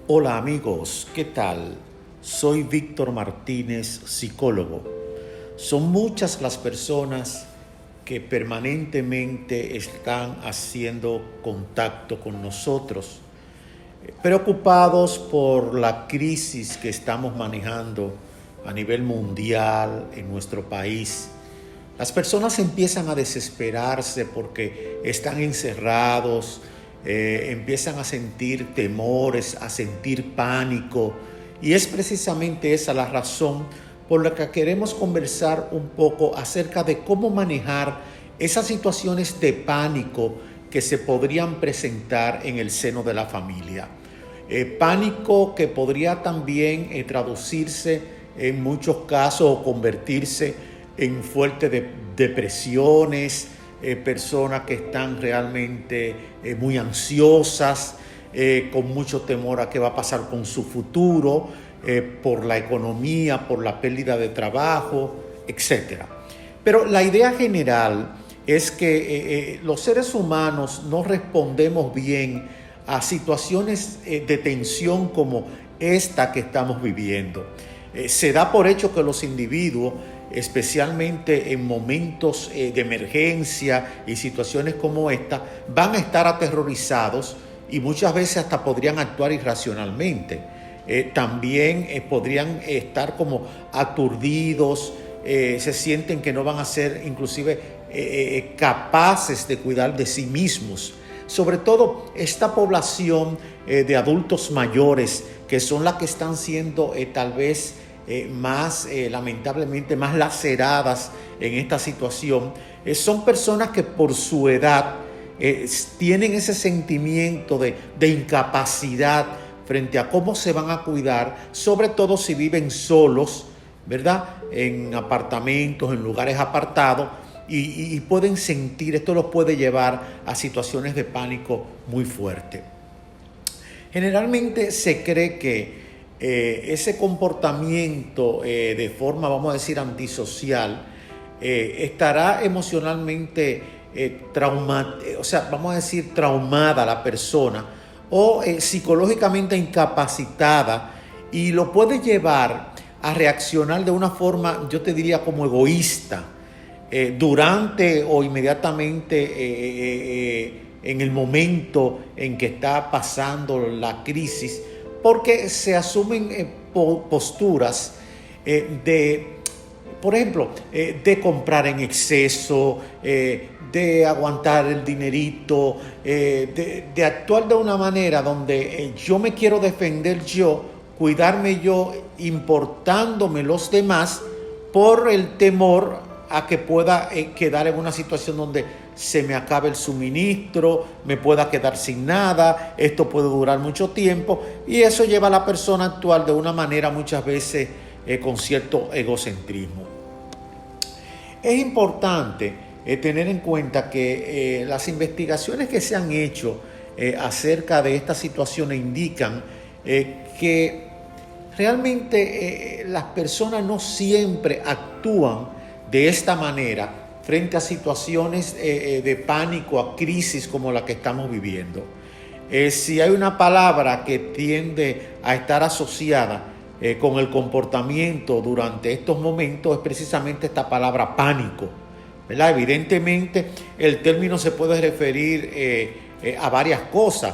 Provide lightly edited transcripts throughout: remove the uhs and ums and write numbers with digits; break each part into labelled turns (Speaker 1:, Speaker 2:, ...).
Speaker 1: Hola amigos, ¿qué tal? Soy Víctor Martínez, psicólogo. Son muchas las personas que permanentemente están haciendo contacto con nosotros, preocupados por la crisis que estamos manejando a nivel mundial en nuestro país. Las personas empiezan a desesperarse porque están encerrados, empiezan a sentir temores, a sentir pánico, y es precisamente esa la razón por la que queremos conversar un poco acerca de cómo manejar esas situaciones de pánico que se podrían presentar en el seno de la familia. Pánico que podría también traducirse en muchos casos o convertirse en fuertes depresiones, personas que están realmente muy ansiosas, con mucho temor a qué va a pasar con su futuro, por la economía, por la pérdida de trabajo, etc. Pero la idea general es que los seres humanos no respondemos bien a situaciones de tensión como esta que estamos viviendo. Se da por hecho que los individuos, especialmente en momentos de emergencia y situaciones como esta, van a estar aterrorizados y muchas veces hasta podrían actuar irracionalmente. También podrían estar como aturdidos, se sienten que no van a ser inclusive capaces de cuidar de sí mismos. Sobre todo esta población de adultos mayores, que son las que están siendo tal vez lamentablemente más laceradas en esta situación, son personas que por su edad tienen ese sentimiento de incapacidad frente a cómo se van a cuidar, sobre todo si viven solos, ¿verdad? En apartamentos, en lugares apartados, y pueden sentir, esto los puede llevar a situaciones de pánico muy fuertes. Generalmente se cree que ese comportamiento de forma, vamos a decir, antisocial, estará emocionalmente traumada la persona o psicológicamente incapacitada, y lo puede llevar a reaccionar de una forma, yo te diría, como egoísta, durante o inmediatamente en el momento en que está pasando la crisis, porque se asumen posturas por ejemplo, de comprar en exceso, de aguantar el dinerito, de actuar de una manera donde yo me quiero defender yo, cuidarme yo, importándome los demás por el temor a que pueda quedar en una situación donde se me acabe el suministro, me pueda quedar sin nada, esto puede durar mucho tiempo, y eso lleva a la persona a actuar de una manera muchas veces con cierto egocentrismo. Es importante tener en cuenta que las investigaciones que se han hecho acerca de esta situación indican que realmente las personas no siempre actúan de esta manera frente a situaciones de pánico, a crisis como la que estamos viviendo. Si hay una palabra que tiende a estar asociada con el comportamiento durante estos momentos, es precisamente esta palabra pánico, ¿verdad? Evidentemente el término se puede referir a varias cosas.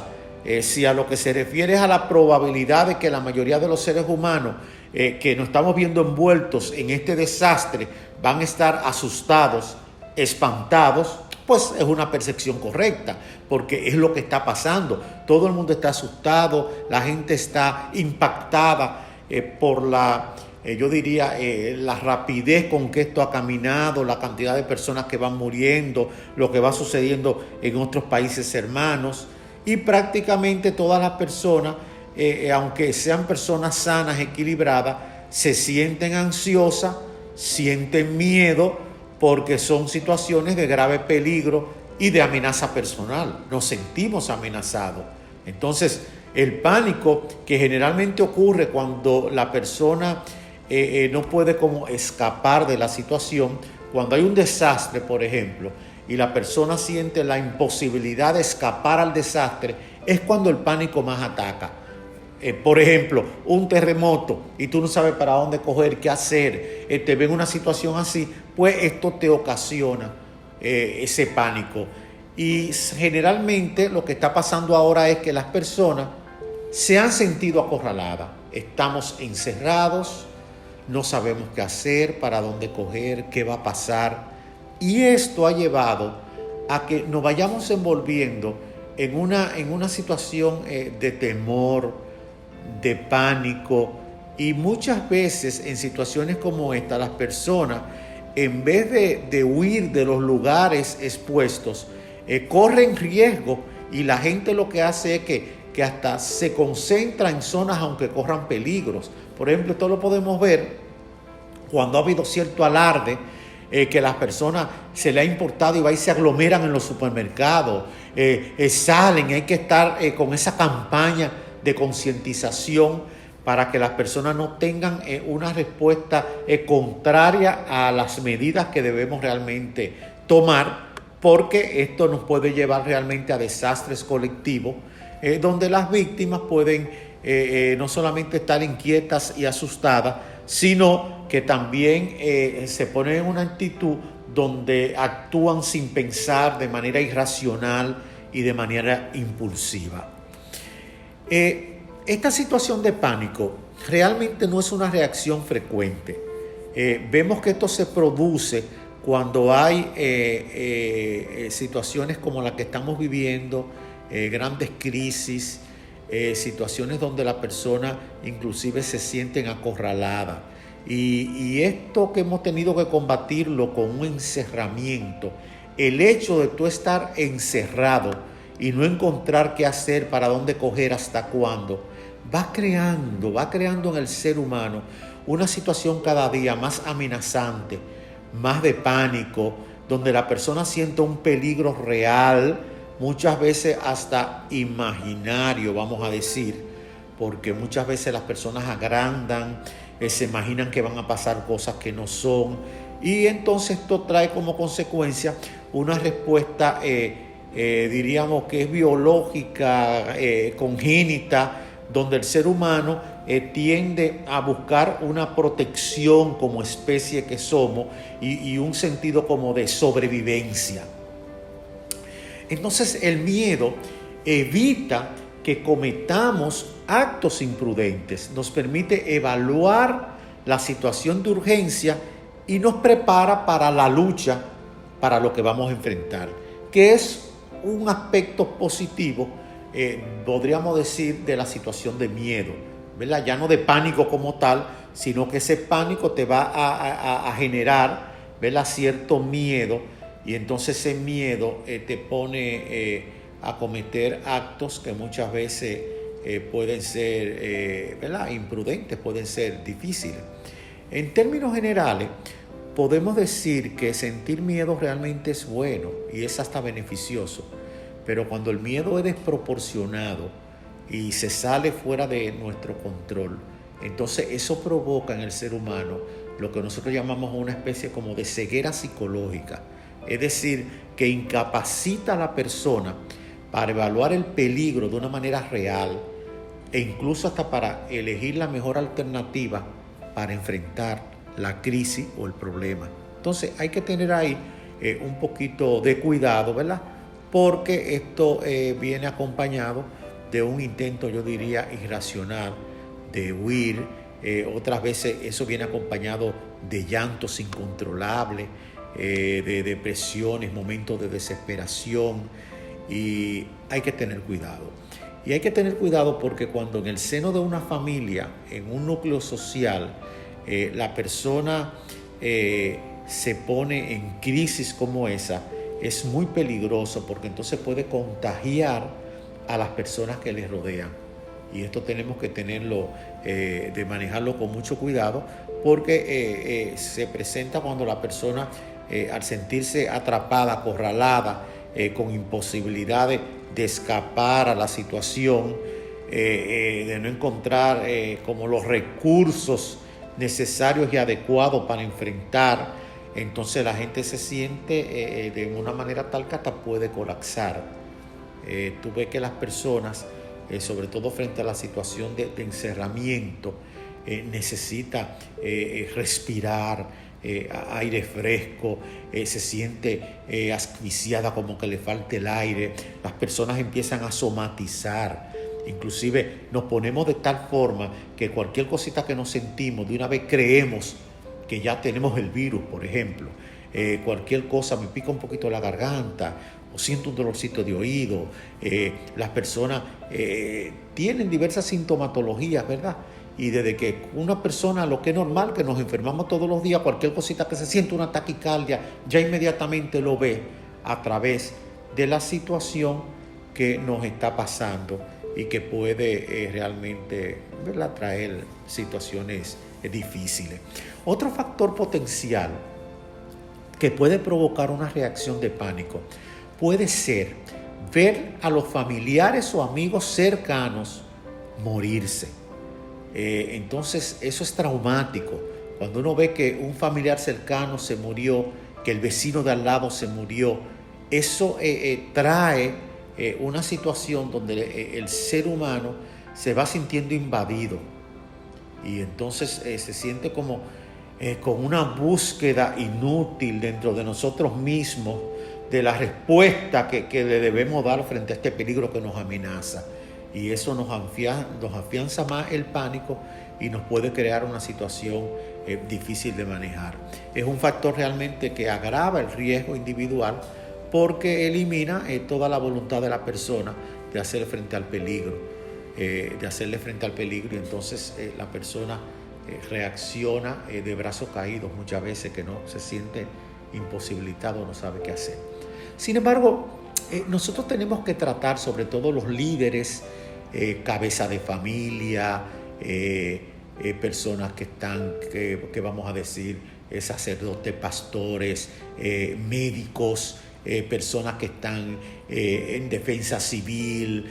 Speaker 1: Si a lo que se refiere es a la probabilidad de que la mayoría de los seres humanos que nos estamos viendo envueltos en este desastre van a estar asustados, espantados, pues es una percepción correcta, porque es lo que está pasando. Todo el mundo está asustado, la gente está impactada por la rapidez con que esto ha caminado, la cantidad de personas que van muriendo, lo que va sucediendo en otros países hermanos, y prácticamente todas las personas, aunque sean personas sanas, equilibradas, se sienten ansiosas, sienten miedo, porque son situaciones de grave peligro y de amenaza personal. Nos sentimos amenazados. Entonces, el pánico, que generalmente ocurre cuando la persona no puede como escapar de la situación, cuando hay un desastre, por ejemplo, y la persona siente la imposibilidad de escapar al desastre, es cuando el pánico más ataca. Por ejemplo, un terremoto y tú no sabes para dónde coger, qué hacer, te ven una situación así, pues esto te ocasiona ese pánico. Y generalmente lo que está pasando ahora es que las personas se han sentido acorraladas. Estamos encerrados, no sabemos qué hacer, para dónde coger, qué va a pasar. Y esto ha llevado a que nos vayamos envolviendo en una situación de temor, de pánico, y muchas veces en situaciones como esta las personas, en vez de huir de los lugares expuestos, corren riesgo, y la gente lo que hace es que hasta se concentra en zonas aunque corran peligros. Por ejemplo, esto lo podemos ver cuando ha habido cierto alarde, que las personas se le ha importado y va y se aglomeran en los supermercados, salen, hay que estar con esa campaña de concientización para que las personas no tengan una respuesta contraria a las medidas que debemos realmente tomar, porque esto nos puede llevar realmente a desastres colectivos, donde las víctimas pueden no solamente estar inquietas y asustadas, sino que también se ponen en una actitud donde actúan sin pensar, de manera irracional y de manera impulsiva. Esta situación de pánico realmente no es una reacción frecuente. Vemos que esto se produce cuando hay situaciones como la que estamos viviendo, grandes crisis, situaciones donde la persona inclusive se sienten acorraladas. Y esto que hemos tenido que combatirlo con un encerramiento, el hecho de tú estar encerrado y no encontrar qué hacer, para dónde coger, hasta cuándo, va creando en el ser humano una situación cada día más amenazante, más de pánico, donde la persona siente un peligro real, muchas veces hasta imaginario, vamos a decir, porque muchas veces las personas agrandan, se imaginan que van a pasar cosas que no son, y entonces esto trae como consecuencia una respuesta, diríamos que es biológica, congénita, donde el ser humano tiende a buscar una protección como especie que somos, y un sentido como de sobrevivencia. Entonces el miedo evita que cometamos actos imprudentes, nos permite evaluar la situación de urgencia y nos prepara para la lucha, para lo que vamos a enfrentar, que es un aspecto positivo, podríamos decir, de la situación de miedo, ¿verdad? Ya no de pánico como tal, sino que ese pánico te va a generar, ¿verdad?, cierto miedo, y entonces ese miedo te pone a cometer actos que muchas veces pueden ser ¿verdad?, imprudentes, pueden ser difíciles. En términos generales, podemos decir que sentir miedo realmente es bueno y es hasta beneficioso, pero cuando el miedo es desproporcionado y se sale fuera de nuestro control, entonces eso provoca en el ser humano lo que nosotros llamamos una especie como de ceguera psicológica, es decir, que incapacita a la persona para evaluar el peligro de una manera real, e incluso hasta para elegir la mejor alternativa para enfrentar la crisis o el problema. Entonces hay que tener ahí un poquito de cuidado, ¿verdad? Porque esto viene acompañado de un intento, yo diría, irracional de huir. Otras veces eso viene acompañado de llantos incontrolables, de depresiones, momentos de desesperación, y hay que tener cuidado. Y hay que tener cuidado porque cuando en el seno de una familia, en un núcleo social, la persona se pone en crisis como esa, es muy peligroso, porque entonces puede contagiar a las personas que les rodean. Y esto tenemos que tenerlo, de manejarlo con mucho cuidado, porque se presenta cuando la persona, al sentirse atrapada, acorralada, con imposibilidades de escapar a la situación, de no encontrar como los recursos necesarios y adecuados para enfrentar, entonces la gente se siente de una manera tal que hasta puede colapsar. Tú ves que las personas sobre todo frente a la situación de encerramiento, necesita respirar aire fresco, se siente asfixiada, como que le falta el aire. Las personas empiezan a somatizar, inclusive nos ponemos de tal forma que cualquier cosita que nos sentimos, de una vez creemos que ya tenemos el virus. Por ejemplo, cualquier cosa, me pica un poquito la garganta o siento un dolorcito de oído. Las personas tienen diversas sintomatologías, ¿verdad? Y desde que una persona, lo que es normal, que nos enfermamos todos los días, cualquier cosita que se siente una taquicardia, ya inmediatamente lo ve a través de la situación que nos está pasando y que puede realmente, ¿verdad?, traer situaciones difíciles. Otro factor potencial que puede provocar una reacción de pánico puede ser ver a los familiares o amigos cercanos morirse. Entonces eso es traumático. Cuando uno ve que un familiar cercano se murió, que el vecino de al lado se murió, eso trae una situación donde el ser humano se va sintiendo invadido y entonces se siente como con una búsqueda inútil dentro de nosotros mismos de la respuesta que le debemos dar frente a este peligro que nos amenaza. Y eso nos afianza más el pánico y nos puede crear una situación difícil de manejar. Es un factor realmente que agrava el riesgo individual porque elimina toda la voluntad de la persona de hacerle frente al peligro, y entonces la persona reacciona de brazos caídos muchas veces, que no se siente imposibilitado, no sabe qué hacer. Sin embargo, nosotros tenemos que tratar, sobre todo los líderes, cabeza de familia, personas que están, que vamos a decir, sacerdotes, pastores, médicos, personas que están en defensa civil,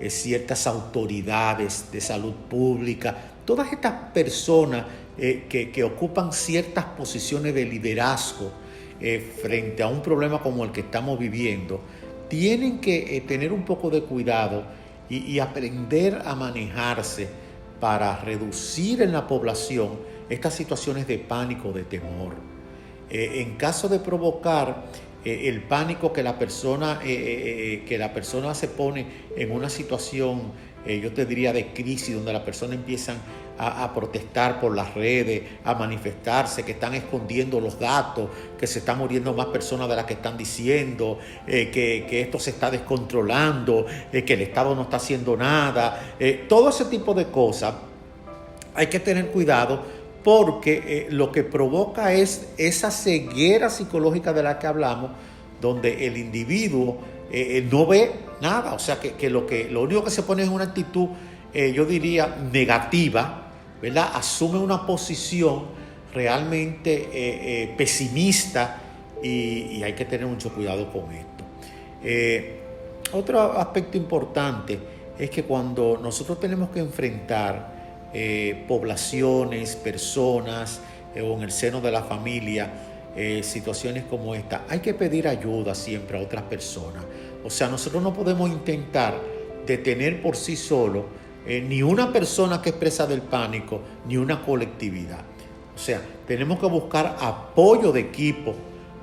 Speaker 1: ciertas autoridades de salud pública, todas estas personas que ocupan ciertas posiciones de liderazgo frente a un problema como el que estamos viviendo, tienen que tener un poco de cuidado y aprender a manejarse para reducir en la población estas situaciones de pánico, de temor. En caso de provocar el pánico, que la persona se pone en una situación, yo te diría, de crisis, donde las personas empiezan a protestar por las redes, a manifestarse, que están escondiendo los datos, que se están muriendo más personas de las que están diciendo, que esto se está descontrolando, que el Estado no está haciendo nada, todo ese tipo de cosas. Hay que tener cuidado porque lo que provoca es esa ceguera psicológica de la que hablamos, donde el individuo no ve nada, o sea que lo único que se pone es una actitud, yo diría, negativa, ¿verdad? Asume una posición realmente pesimista y hay que tener mucho cuidado con esto. Otro aspecto importante es que cuando nosotros tenemos que enfrentar poblaciones, personas o en el seno de la familia, situaciones como esta, hay que pedir ayuda siempre a otras personas. O sea, nosotros no podemos intentar detener por sí solo ni una persona que expresa del pánico, ni una colectividad. O sea, tenemos que buscar apoyo de equipo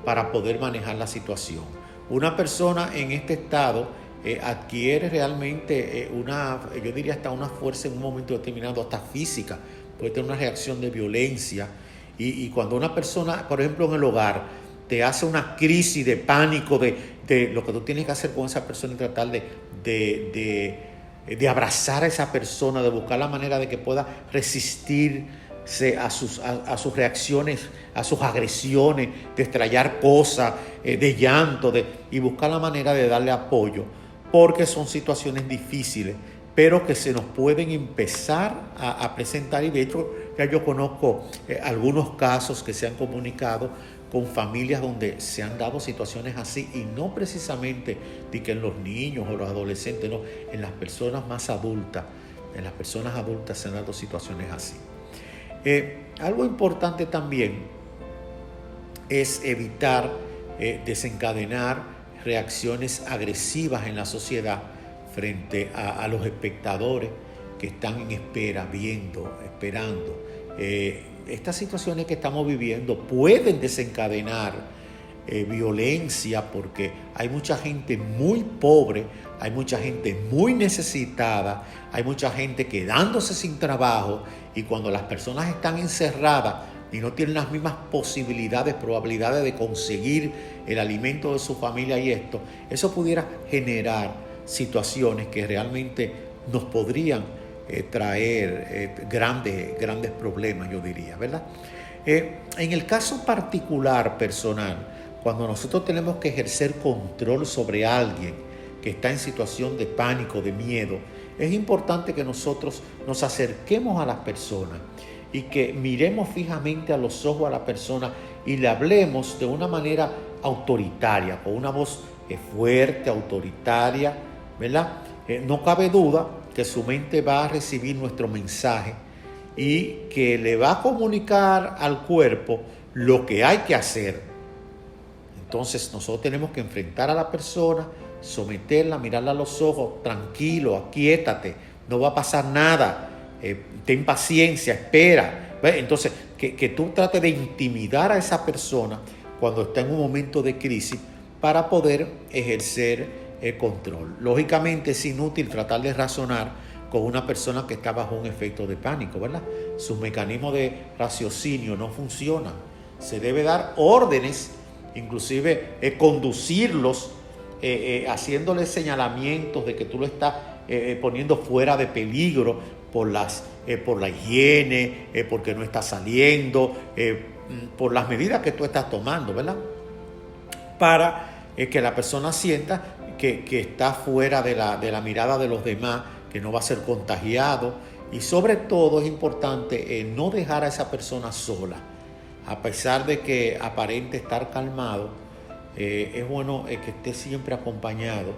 Speaker 1: para poder manejar la situación. Una persona en este estado adquiere realmente yo diría hasta una fuerza en un momento determinado, hasta física, puede tener una reacción de violencia. Y cuando una persona, por ejemplo en el hogar, te hace una crisis de pánico, de lo que tú tienes que hacer con esa persona y tratar de abrazar a esa persona, de buscar la manera de que pueda resistirse a sus reacciones, a sus agresiones, de estrellar cosas, de llanto, y buscar la manera de darle apoyo, porque son situaciones difíciles, pero que se nos pueden empezar a presentar. Y de hecho ya yo conozco algunos casos que se han comunicado con familias donde se han dado situaciones así, y no precisamente de que en los niños o los adolescentes, no, en las personas más adultas, se han dado situaciones así. Algo importante también es evitar desencadenar reacciones agresivas en la sociedad frente a los espectadores que están en espera, viendo, esperando. Estas situaciones que estamos viviendo pueden desencadenar violencia, porque hay mucha gente muy pobre, hay mucha gente muy necesitada, hay mucha gente quedándose sin trabajo, y cuando las personas están encerradas y no tienen las mismas posibilidades, probabilidades de conseguir el alimento de su familia y eso pudiera generar situaciones que realmente nos podrían traer grandes problemas, yo diría, ¿verdad? En el caso particular personal, cuando nosotros tenemos que ejercer control sobre alguien que está en situación de pánico, de miedo, es importante que nosotros nos acerquemos a las personas y que miremos fijamente a los ojos a la persona y le hablemos de una manera autoritaria, con una voz fuerte, autoritaria, ¿verdad? No cabe duda que su mente va a recibir nuestro mensaje y que le va a comunicar al cuerpo lo que hay que hacer. Entonces nosotros tenemos que enfrentar a la persona, someterla, mirarla a los ojos, tranquilo, aquíétate, no va a pasar nada, ten paciencia, espera. Entonces, que tú trates de intimidar a esa persona cuando está en un momento de crisis para poder ejercer el control. Lógicamente es inútil tratar de razonar con una persona que está bajo un efecto de pánico, ¿verdad? Sus mecanismos de raciocinio no funcionan. Se debe dar órdenes, inclusive conducirlos, haciéndole señalamientos de que tú lo estás poniendo fuera de peligro por la higiene, porque no está saliendo, por las medidas que tú estás tomando, ¿verdad? Para que la persona sienta que está fuera de la mirada de los demás, que no va a ser contagiado, y sobre todo es importante no dejar a esa persona sola. A pesar de que aparente estar calmado, es bueno que esté siempre acompañado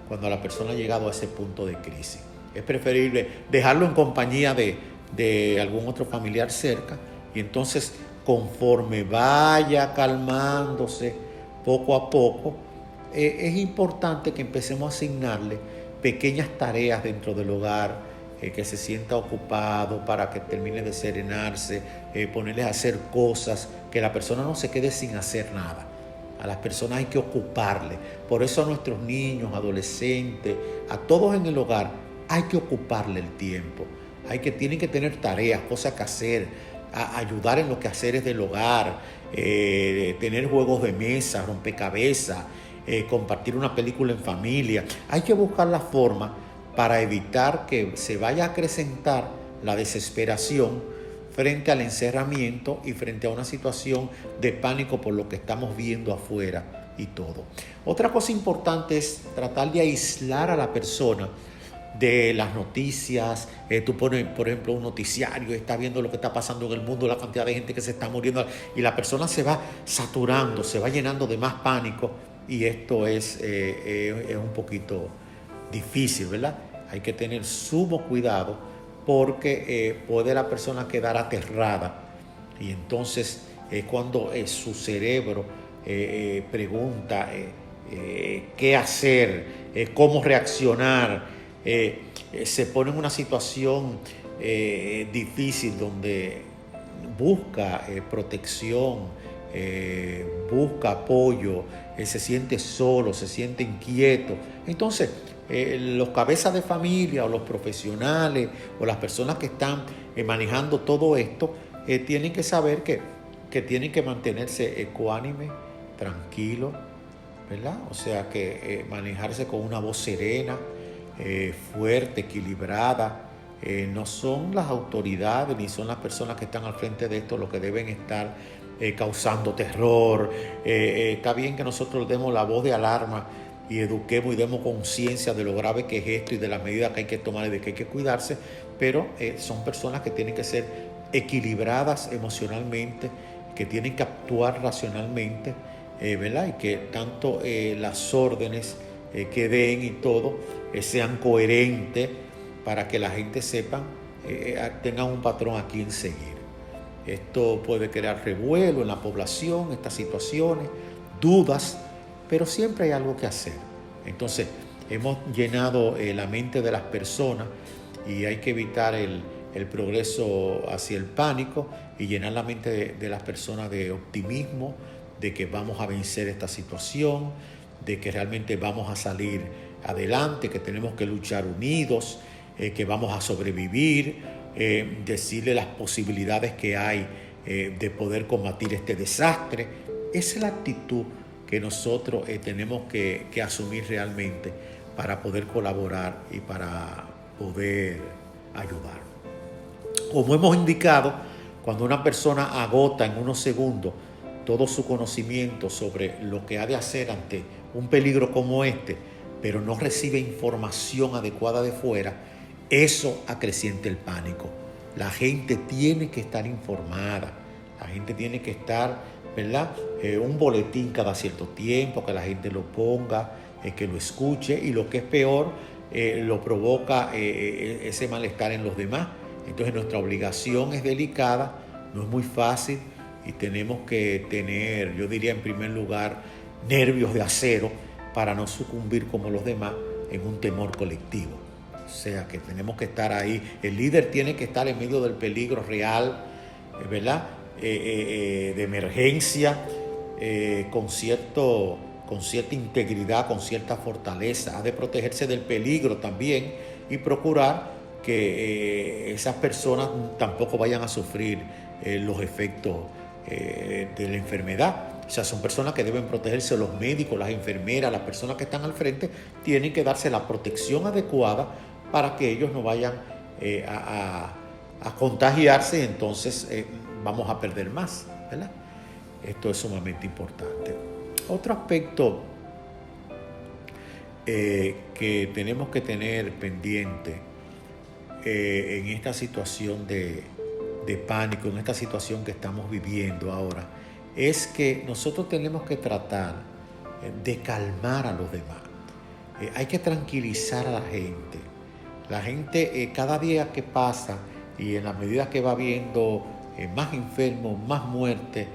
Speaker 1: cuando la persona ha llegado a ese punto de crisis. Es preferible dejarlo en compañía de algún otro familiar cerca, y entonces conforme vaya calmándose poco a poco, es importante que empecemos a asignarle pequeñas tareas dentro del hogar, que se sienta ocupado para que termine de serenarse, ponerles a hacer cosas, que la persona no se quede sin hacer nada. A las personas hay que ocuparle. Por eso a nuestros niños, adolescentes, a todos en el hogar, hay que ocuparle el tiempo. Tienen que tener tareas, cosas que hacer, ayudar en los quehaceres del hogar, tener juegos de mesa, rompecabezas, compartir una película en familia. Hay que buscar la forma para evitar que se vaya a acrecentar la desesperación frente al encerramiento y frente a una situación de pánico por lo que estamos viendo afuera y todo. Otra cosa importante es tratar de aislar a la persona de las noticias. Tú pones, por ejemplo, un noticiario, está viendo lo que está pasando en el mundo, la cantidad de gente que se está muriendo, y la persona se va saturando, se va llenando de más pánico, y esto es un poquito difícil, ¿verdad? Hay que tener sumo cuidado, porque puede la persona quedar aterrada, y entonces es cuando su cerebro pregunta qué hacer, cómo reaccionar. Se pone en una situación difícil donde busca protección, busca apoyo, se siente solo, se siente inquieto. Entonces, los cabezas de familia o los profesionales o las personas que están manejando todo esto tienen que saber que tienen que mantenerse ecuánime, tranquilo, ¿verdad? O sea, que manejarse con una voz serena, fuerte, equilibrada. No son las autoridades ni son las personas que están al frente de esto los que deben estar causando terror. Está bien que nosotros demos la voz de alarma y eduquemos y demos conciencia de lo grave que es esto y de las medidas que hay que tomar y de que hay que cuidarse, pero son personas que tienen que ser equilibradas emocionalmente, que tienen que actuar racionalmente, ¿verdad? Y que tanto las órdenes que den y todo sean coherentes, para que la gente sepa, tengan un patrón a quien seguir. Esto puede crear revuelo en la población, estas situaciones, dudas, pero siempre hay algo que hacer. Entonces, hemos llenado la mente de las personas y hay que evitar el progreso hacia el pánico y llenar la mente de las personas de optimismo, de que vamos a vencer esta situación, de que realmente vamos a salir adelante, que tenemos que luchar unidos, que vamos a sobrevivir, decirle las posibilidades que hay de poder combatir este desastre. Esa es la actitud que nosotros tenemos que asumir realmente para poder colaborar y para poder ayudar. Como hemos indicado, cuando una persona agota en unos segundos todo su conocimiento sobre lo que ha de hacer ante un peligro como este, pero no recibe información adecuada de fuera, eso acrecienta el pánico. La gente tiene que estar informada, la gente tiene que estar, ¿verdad? Un boletín cada cierto tiempo, que la gente lo ponga, que lo escuche, y lo que es peor, lo provoca ese malestar en los demás. Entonces nuestra obligación es delicada, no es muy fácil, y tenemos que tener, yo diría en primer lugar, nervios de acero para no sucumbir como los demás en un temor colectivo. O sea que tenemos que estar ahí. El líder tiene que estar en medio del peligro real, ¿verdad? De emergencia, con cierta integridad, con cierta fortaleza. Ha de protegerse del peligro también y procurar que esas personas tampoco vayan a sufrir los efectos de la enfermedad. O sea, son personas que deben protegerse. Los médicos, las enfermeras, las personas que están al frente tienen que darse la protección adecuada para que ellos no vayan a contagiarse, y entonces vamos a perder más, ¿verdad? Esto es sumamente importante. Otro aspecto que tenemos que tener pendiente en esta situación de pánico, en esta situación que estamos viviendo ahora, es que nosotros tenemos que tratar de calmar a los demás. Hay que tranquilizar a la gente. La gente cada día que pasa y en la medida que va viendo más enfermos, más muertes,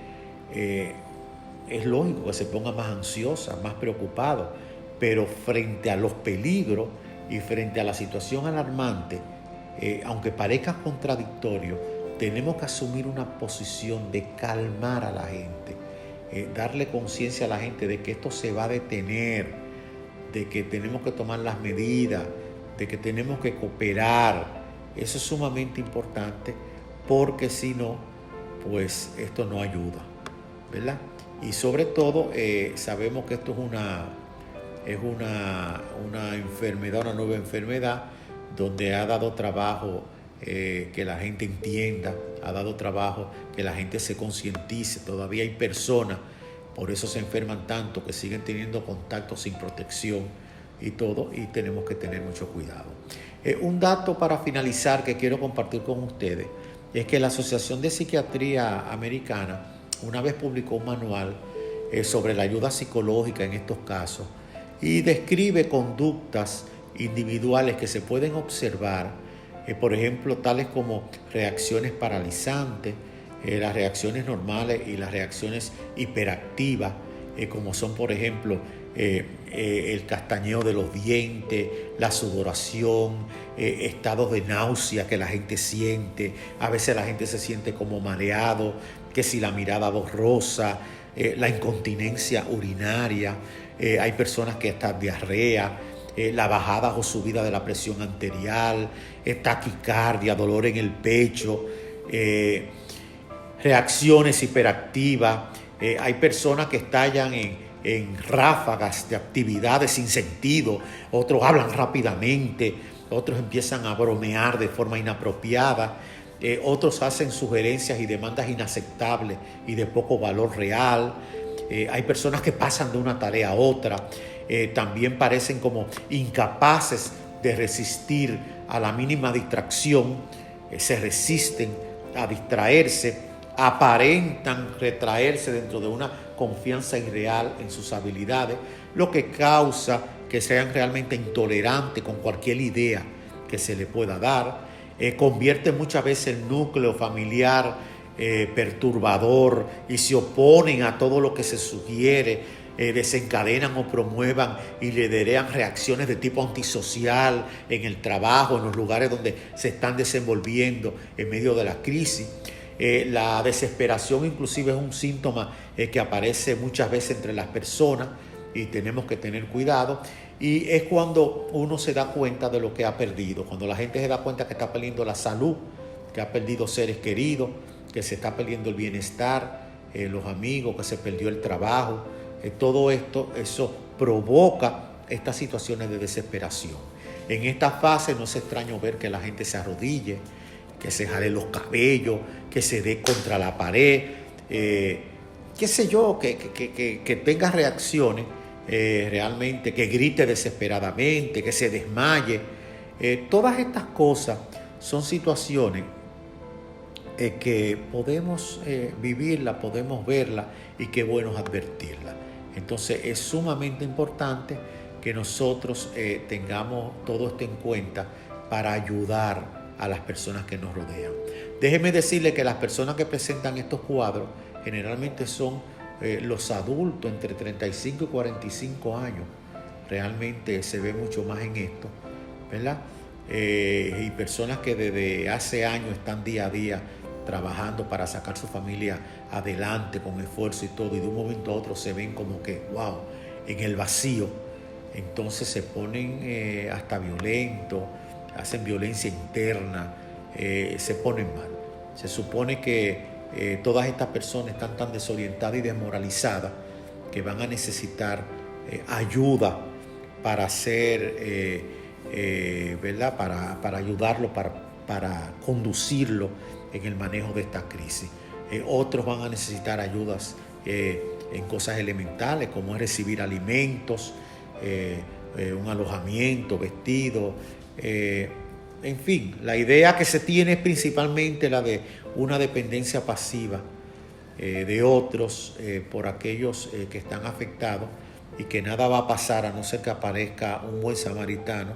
Speaker 1: es lógico que se ponga más ansiosa, más preocupado. Pero frente a los peligros y frente a la situación alarmante, aunque parezca contradictorio, tenemos que asumir una posición de calmar a la gente, darle conciencia a la gente de que esto se va a detener, de que tenemos que tomar las medidas, de que tenemos que cooperar. Eso es sumamente importante, porque si no, pues esto no ayuda, ¿verdad? Y sobre todo sabemos que esto es una enfermedad, una nueva enfermedad, donde ha dado trabajo que la gente entienda, ha dado trabajo que la gente se concientice. Todavía hay personas, por eso se enferman tanto, que siguen teniendo contacto sin protección y todo, y tenemos que tener mucho cuidado. Un dato para finalizar que quiero compartir con ustedes es que la Asociación de Psiquiatría Americana una vez publicó un manual sobre la ayuda psicológica en estos casos, y describe conductas individuales que se pueden observar, por ejemplo, tales como reacciones paralizantes, las reacciones normales y las reacciones hiperactivas, como son, por ejemplo, el castañeo de los dientes, la sudoración, estados de náusea que la gente siente. A veces la gente se siente como mareado, que si la mirada borrosa, la incontinencia urinaria, hay personas que están diarrea, la bajada o subida de la presión arterial, taquicardia, dolor en el pecho, reacciones hiperactivas. Hay personas que estallan en ráfagas de actividades sin sentido, otros hablan rápidamente, otros empiezan a bromear de forma inapropiada, otros hacen sugerencias y demandas inaceptables y de poco valor real. Hay personas que pasan de una tarea a otra, también parecen como incapaces de resistir a la mínima distracción, se resisten a distraerse, aparentan retraerse dentro de una confianza irreal en sus habilidades, lo que causa que sean realmente intolerantes con cualquier idea que se le pueda dar. Convierte muchas veces el núcleo familiar perturbador y se oponen a todo lo que se sugiere. desencadenan o promuevan y lideran reacciones de tipo antisocial en el trabajo, en los lugares donde se están desenvolviendo en medio de la crisis. La desesperación inclusive es un síntoma que aparece muchas veces entre las personas y tenemos que tener cuidado. Y es cuando uno se da cuenta de lo que ha perdido, cuando la gente se da cuenta que está perdiendo la salud, que ha perdido seres queridos, que se está perdiendo el bienestar, los amigos, que se perdió el trabajo. Todo esto, eso provoca estas situaciones de desesperación. En esta fase no es extraño ver que la gente se arrodille, que se jale los cabellos, que se dé contra la pared, qué sé yo, que tenga reacciones realmente, que grite desesperadamente, que se desmaye. Todas estas cosas son situaciones que podemos vivirla, podemos verla y qué bueno es advertirla. Entonces es sumamente importante que nosotros tengamos todo esto en cuenta para ayudar a las personas que nos rodean. Déjeme decirle que las personas que presentan estos cuadros generalmente son los adultos entre 35 y 45 años. Realmente se ve mucho más en esto, ¿verdad? Y personas que desde hace años están día a día trabajando para sacar su familia adelante con esfuerzo y todo, y de un momento a otro se ven como que, wow, en el vacío. Entonces se ponen hasta violentos, hacen violencia interna, se ponen mal. Se supone que todas estas personas están tan desorientadas y desmoralizadas que van a necesitar ayuda para hacer, ¿verdad? Para ayudarlo, para conducirlo en el manejo de esta crisis. Otros van a necesitar ayudas en cosas elementales, como es recibir alimentos, un alojamiento, vestido, en fin, la idea que se tiene es principalmente la de una dependencia pasiva de otros por aquellos que están afectados, y que nada va a pasar a no ser que aparezca un buen samaritano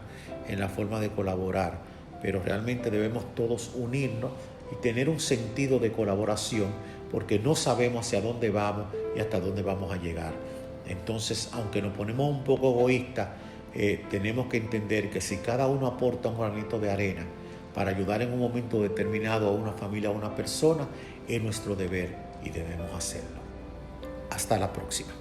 Speaker 1: en la forma de colaborar. Pero realmente debemos todos unirnos y tener un sentido de colaboración, porque no sabemos hacia dónde vamos y hasta dónde vamos a llegar. Entonces, aunque nos ponemos un poco egoístas, tenemos que entender que si cada uno aporta un granito de arena para ayudar en un momento determinado a una familia, a una persona, es nuestro deber y debemos hacerlo. Hasta la próxima.